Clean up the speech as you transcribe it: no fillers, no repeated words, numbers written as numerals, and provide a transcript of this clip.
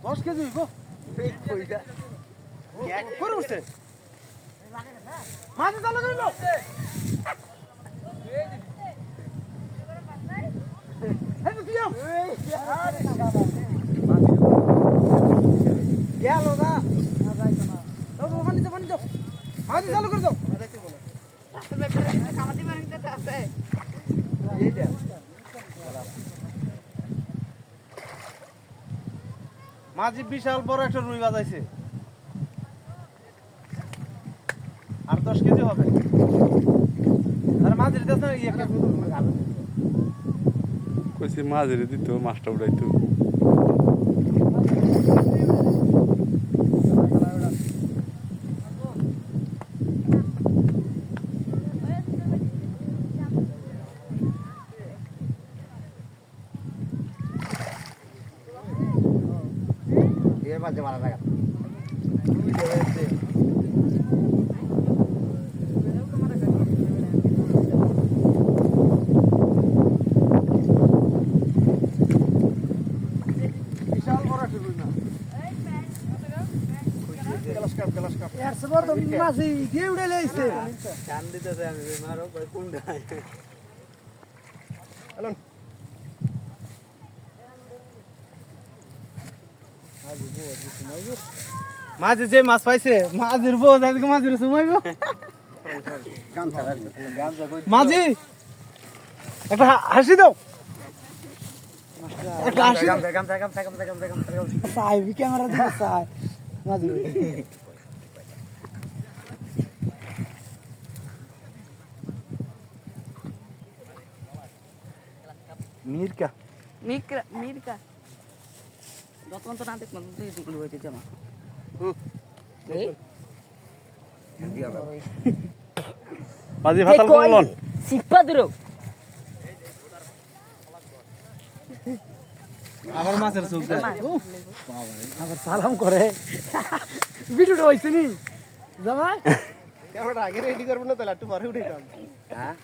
10 KG হইব করে উঠছে মাছ চালু করিল গেল না পানি দাও মাছ চালু করে দাও মাঝি বিশাল বড় একটা রুই বাজাইছে আর 10 কেজি হবে আর মাঝির কাছে কইছি মাঝেরে দিত মাছটা উড়াইতো এর মাঝে মারা লাগা বিশাল বড় একটা রুই না यार सबर तो मासी দিয়ে উড়ে লাইছে কান দিতেছে আমি মারো কই কোনটা এলন মাঝে যে মাছ পাইছে মাঝের বউ আজকে মাঝের সময়ব মাঝি একটা হাসি দাও একটা হাসি সাই ক্যামেরা দাও সাই মাঝি মিরকা মিরকা যতক্ষণ তো না দেখলাম তুই দুগুলো হইতে জামা মাঝি ভাতাল করলন সিপ্পা দিরো আবার মাছের চোখ দেয় আবার সালাম করে ভিডিওটা হইছে নি জামাই ক্যামেরা আগে রেডি করব না তাহলে একটু পরে উঠাইতাম হ্যাঁ